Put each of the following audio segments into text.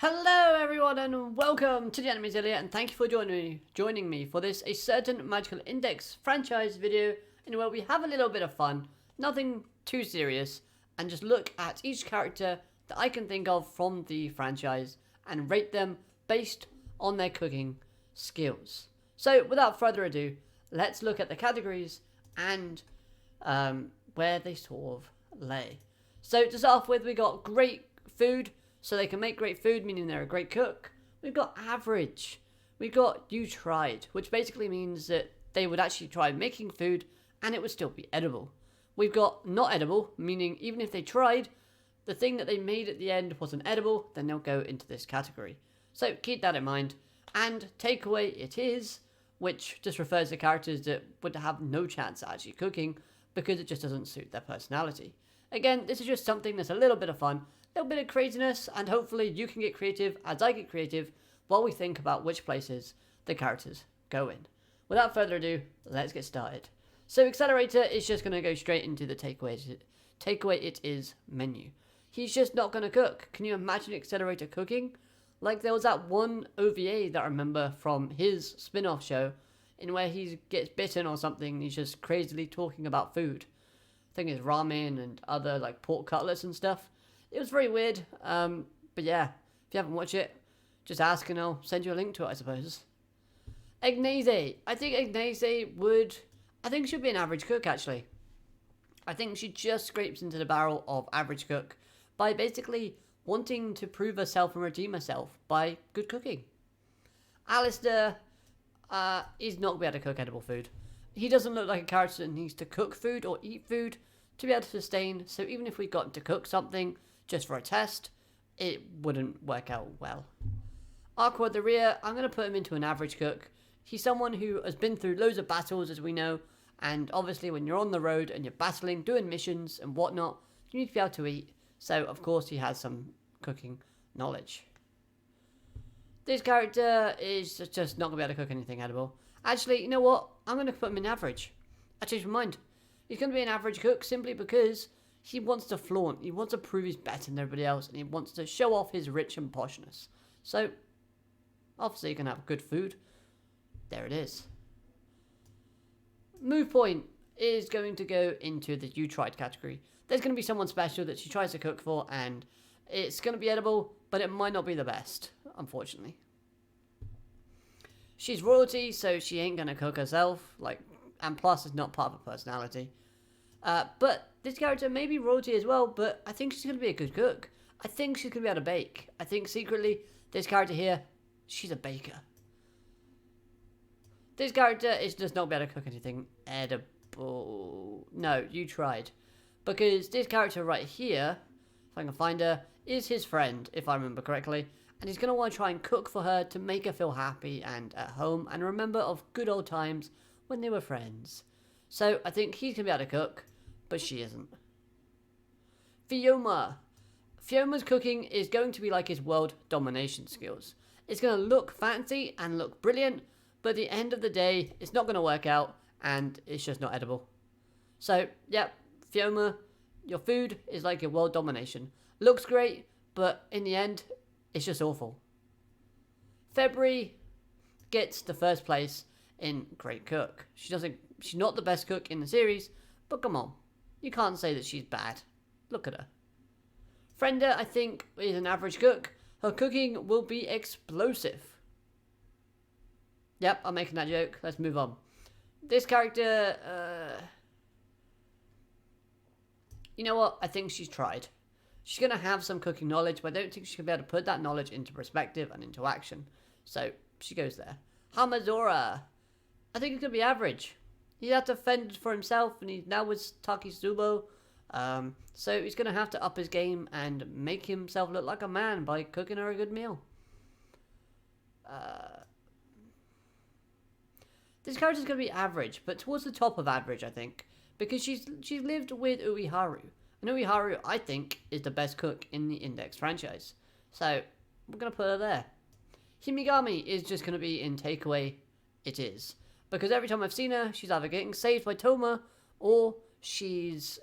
Hello everyone and welcome to the Animezilla, and thank you for joining me for this A Certain Magical Index franchise video in where we have a little bit of fun, nothing too serious, and just look at each character that I can think of from the franchise and rate them based on their cooking skills. So without further ado, let's look at the categories and where they sort of lay. So to start off with, we got great food. So they can make great food, meaning they're a great cook. We've got average. We've got you tried, which basically means that they would actually try making food and it would still be edible. We've got not edible, meaning even if they tried, the thing that they made at the end wasn't edible, then they'll go into this category. So keep that in mind. And takeaway it is, which just refers to characters that would have no chance at actually cooking because it just doesn't suit their personality. Again, this is just something that's a little bit of fun, a little bit of craziness, and hopefully you can get creative as I get creative while we think about which places the characters go in. Without further ado, let's get started. So Accelerator is just going to go straight into the takeaway it is menu. He's just not going to cook. Can you imagine Accelerator cooking? Like there was that one OVA that I remember from his spin-off show in where he gets bitten or something and he's just crazily talking about food. I think it's ramen and other like pork cutlets and stuff. It was very weird, but yeah, if you haven't watched it, just ask and I'll send you a link to it, I suppose. Agnese. I think should be an average cook, actually. I think she just scrapes into the barrel of average cook by basically wanting to prove herself and redeem herself by good cooking. Alistair is not going to be able to cook edible food. He doesn't look like a character that needs to cook food or eat food to be able to sustain, so even if we got him to cook something just for a test, it wouldn't work out well. Aqua the Rear, I'm going to put him into an average cook. He's someone who has been through loads of battles, as we know, and obviously when you're on the road and you're battling, doing missions and whatnot, you need to be able to eat, so of course he has some cooking knowledge. This character is just not going to be able to cook anything edible. Actually, you know what? I'm going to put him in average. I changed my mind. He's going to be an average cook simply because he wants to flaunt. He wants to prove he's better than everybody else, and he wants to show off his rich and poshness. So, obviously you can have good food. There it is. Move point is going to go into the you tried category. There's going to be someone special that she tries to cook for, and it's going to be edible, but it might not be the best, unfortunately. She's royalty, so she ain't going to cook herself, and plus it's not part of her personality. But this character may be royalty as well, but I think she's going to be a good cook. I think she's going to be able to bake. I think secretly, this character here, she's a baker. This character is just not able to cook anything edible. No, you tried. Because this character right here, if I can find her, is his friend, if I remember correctly. And he's going to want to try and cook for her to make her feel happy and at home and remember of good old times when they were friends. So I think he's going to be able to cook, but she isn't. Fioma. Fioma's cooking is going to be like his world domination skills. It's going to look fancy and look brilliant, but at the end of the day, it's not going to work out and it's just not edible. So, yeah, Fioma, your food is like your world domination. Looks great, but in the end, it's just awful. February gets the first place in Great Cook. She's not the best cook in the series, but come on. You can't say that she's bad. Look at her. Frenda, I think, is an average cook. Her cooking will be explosive. Yep, I'm making that joke. Let's move on. This character, you know what? I think she's tried. She's going to have some cooking knowledge, but I don't think she's going to be able to put that knowledge into perspective and into action. So, she goes there. Hamazora. I think he's going to be average. He had to fend for himself, and he now with Takisubo. So he's going to have to up his game and make himself look like a man by cooking her a good meal. This character's going to be average, but towards the top of average, I think. Because she's lived with Ueharu. And Ueharu, I think, is the best cook in the Index franchise. So, we're going to put her there. Himigami is just going to be in takeaway. It is. Because every time I've seen her, she's either getting saved by Toma, or she's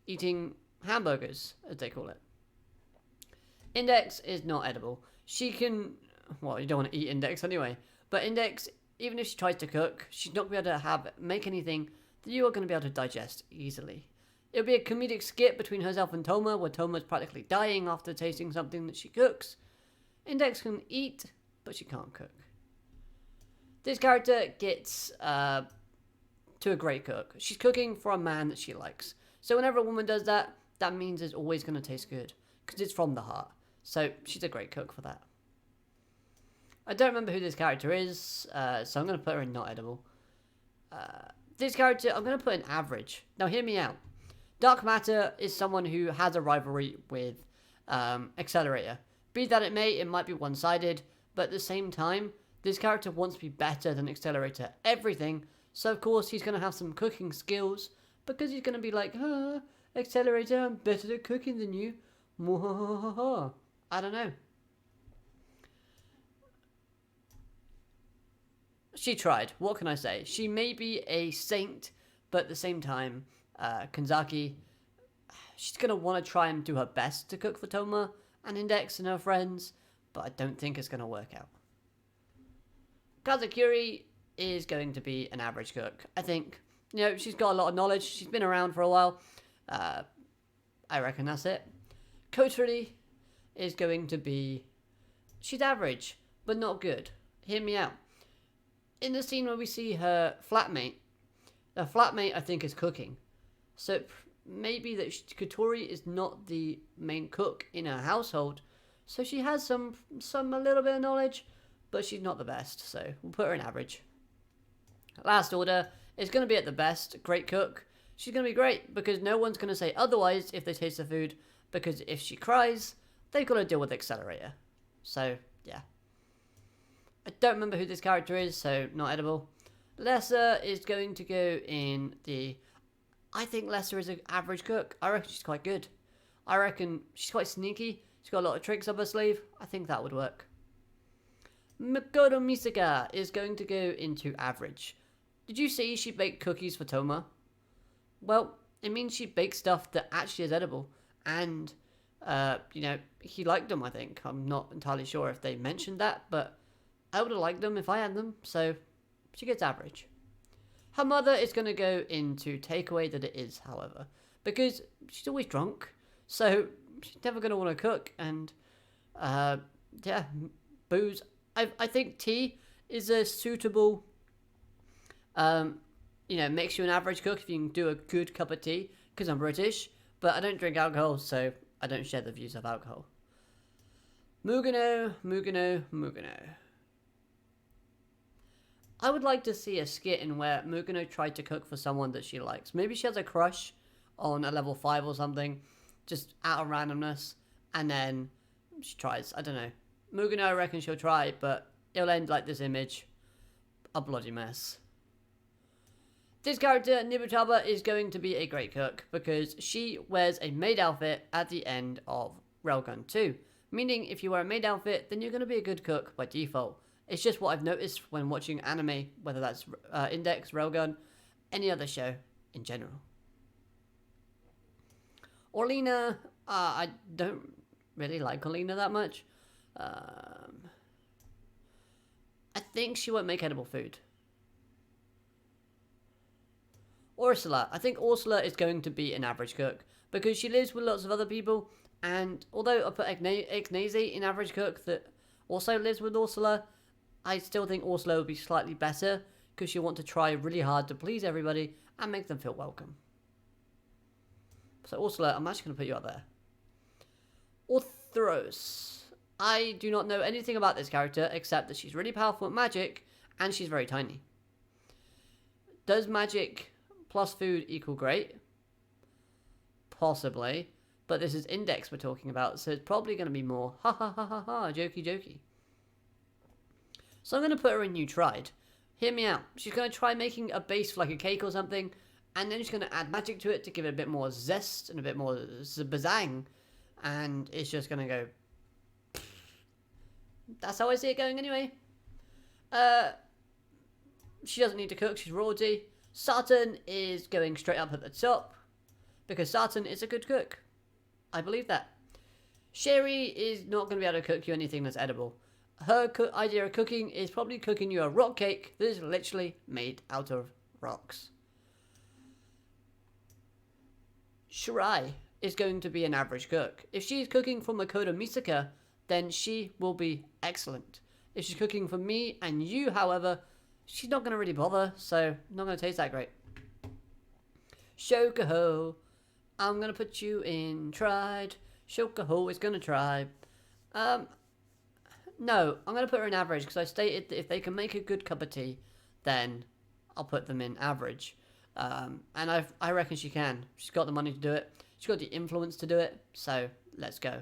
eating hamburgers, as they call it. Index is not edible. She can, well, you don't want to eat Index anyway, but Index, even if she tries to cook, she's not going to be able to make anything that you are going to be able to digest easily. It'll be a comedic skit between herself and Toma, where Toma's practically dying after tasting something that she cooks. Index can eat, but she can't cook. This character gets to a great cook. She's cooking for a man that she likes. So whenever a woman does that, that means it's always going to taste good, because it's from the heart. So she's a great cook for that. I don't remember who this character is, so I'm going to put her in not edible. This character, I'm going to put in average. Now hear me out. Dark Matter is someone who has a rivalry with Accelerator. Be that it may, it might be one-sided, but at the same time, this character wants to be better than Accelerator at everything, so of course he's going to have some cooking skills, because he's going to be like, Accelerator, I'm better at cooking than you. I don't know. She tried. What can I say? She may be a saint, but at the same time, Kanzaki, she's going to want to try and do her best to cook for Toma and Index and her friends, but I don't think it's going to work out. Kazakuri is going to be an average cook. I think, she's got a lot of knowledge. She's been around for a while. I reckon that's it. Kotori is going to be... she's average, but not good. Hear me out. In the scene where we see her flatmate I think is cooking. So maybe that Kotori is not the main cook in her household. So she has a little bit of knowledge, but she's not the best. So we'll put her in average. Last Order is going to be at the best. Great cook. She's going to be great because no one's going to say otherwise if they taste the food. Because if she cries, they've got to deal with Accelerator. So, yeah. I don't remember who this character is, so not edible. Lesser is going to go in the... I think Lesser is an average cook. I reckon she's quite good. I reckon she's quite sneaky. She's got a lot of tricks up her sleeve. I think that would work. Makoto Misaka is going to go into average. Did you see she baked cookies for Toma? Well, it means she baked stuff that actually is edible. And, he liked them, I think. I'm not entirely sure if they mentioned that, but I would have liked them if I had them. So, she gets average. Her mother is going to go into takeaway that it is, however. Because she's always drunk. So, she's never going to want to cook. And, booze. I think tea is a suitable, makes you an average cook if you can do a good cup of tea. Because I'm British. But I don't drink alcohol, so I don't share the views of alcohol. Mugano. I would like to see a skit in where Mugano tried to cook for someone that she likes. Maybe she has a crush on a level 5 or something, just out of randomness, and then she tries. I don't know. Mugano, I reckon she'll try, but it'll end like this image. A bloody mess. This character, Nibutaba, is going to be a great cook because she wears a maid outfit at the end of Railgun 2. Meaning, if you wear a maid outfit, then you're going to be a good cook by default. It's just what I've noticed when watching anime, whether that's Index, Railgun, any other show in general. Orlina, I don't really like Orlina that much. I think she won't make edible food. Ursula. I think Ursula is going to be an average cook because she lives with lots of other people, and although I put Ignazi in average cook that also lives with Ursula, I still think Ursula will be slightly better because she'll want to try really hard to please everybody and make them feel welcome. So Ursula, I'm actually going to put you up there. Orthros. I do not know anything about this character except that she's really powerful at magic and she's very tiny. Does magic plus food equal great? Possibly. But this is Index we're talking about, so it's probably going to be more ha ha ha ha ha, jokey jokey. So I'm going to put her in new tried. Hear me out. She's going to try making a base for like a cake or something, and then she's going to add magic to it to give it a bit more zest and a bit more bazang, and it's just going to go... That's how I see it going anyway. She doesn't need to cook, she's royalty. Saturn is going straight up at the top because Saturn is a good cook. I believe that. Sherry is not going to be able to cook you anything that's edible. Her idea of cooking is probably cooking you a rock cake that is literally made out of rocks. Shirai is going to be an average cook. If she's cooking for Makoto Misaka, then she will be excellent. If she's cooking for me and you, however, she's not going to really bother, so not going to taste that great. Shokuho, I'm going to put you in tried. Shokuho is going to try. No, I'm going to put her in average because I stated that if they can make a good cup of tea, then I'll put them in average. And I reckon she can. She's got the money to do it. She's got the influence to do it. So, let's go.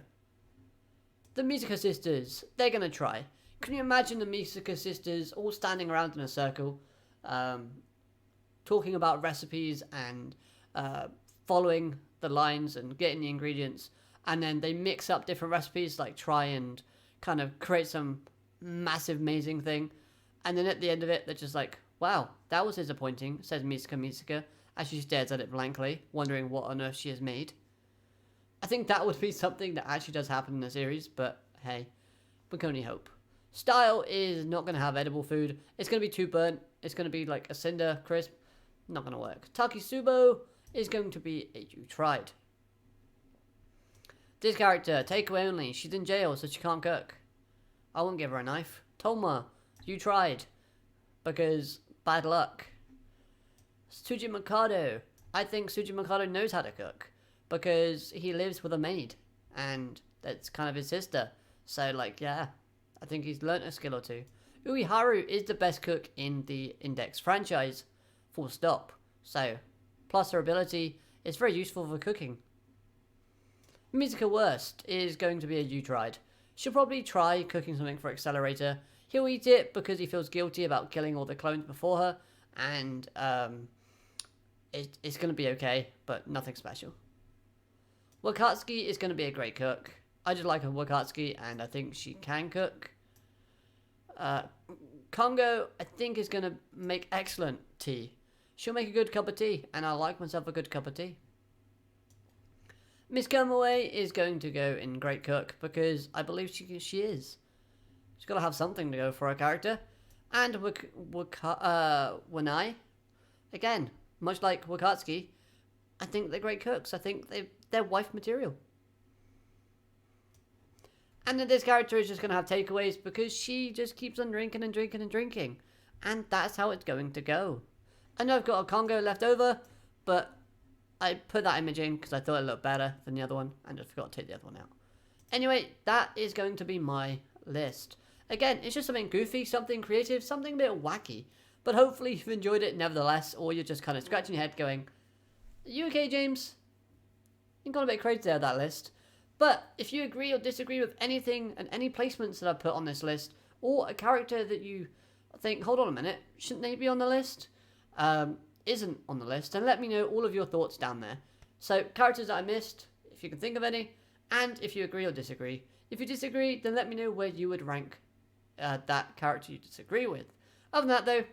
The Misaka sisters, they're going to try. Can you imagine the Misaka sisters all standing around in a circle, talking about recipes and following the lines and getting the ingredients, and then they mix up different recipes, like try and kind of create some massive, amazing thing, and then at the end of it, they're just like, wow, that was disappointing, says Misaka, as she stares at it blankly, wondering what on earth she has made. I think that would be something that actually does happen in the series, but hey, we can only hope. Style is not going to have edible food. It's going to be too burnt. It's going to be like a cinder crisp. Not going to work. Takisubo is going to be a you tried. This character, takeaway only. She's in jail, so she can't cook. I won't give her a knife. Toma, you tried. Because bad luck. Tsuji Mikado. I think Tsuji Mikado knows how to cook. Because he lives with a maid. And that's kind of his sister. So, like, yeah. I think he's learnt a skill or two. Uiharu is the best cook in the Index franchise. Full stop. So, plus her ability, it's very useful for cooking. Misaka Worst is going to be a you tried. She'll probably try cooking something for Accelerator. He'll eat it because he feels guilty about killing all the clones before her. And it's going to be okay, but nothing special. Wakatsuki is going to be a great cook. I just like Wakatsuki, and I think she can cook. Kongo, I think, is going to make excellent tea. She'll make a good cup of tea, and I like myself a good cup of tea. Miss Komae is going to go in great cook, because I believe she is. She's got to have something to go for her character. And Wanai, again, much like Wakatsuki, I think they're great cooks. I think they're wife material. And then this character is just going to have takeaways because she just keeps on drinking and drinking and drinking. And that's how it's going to go. I know I've got a Kongo left over, but I put that image in because I thought it looked better than the other one. And I forgot to take the other one out. Anyway, that is going to be my list. Again, it's just something goofy, something creative, something a bit wacky. But hopefully you've enjoyed it nevertheless, or you're just kind of scratching your head going, are you okay, James? You got a bit crazy there with that list. But if you agree or disagree with anything and any placements that I've put on this list, or a character that you think, hold on a minute, shouldn't they be on the list? Isn't on the list, then let me know all of your thoughts down there. So, characters that I missed, if you can think of any, and if you agree or disagree. If you disagree, then let me know where you would rank that character you disagree with. Other than that, though,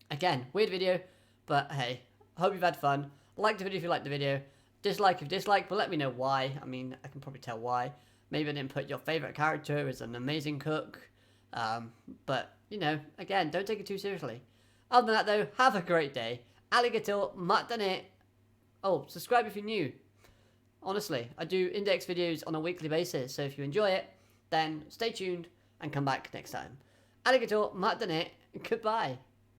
again, weird video, but hey, I hope you've had fun. Like the video if you liked the video. Dislike if dislike, but let me know why. I mean, I can probably tell why. Maybe I didn't put your favourite character as an amazing cook. But, you know, again, don't take it too seriously. Other than that, though, have a great day. Arigato, matane. Oh, subscribe if you're new. Honestly, I do Index videos on a weekly basis, so if you enjoy it, then stay tuned and come back next time. Arigato, matane. Goodbye.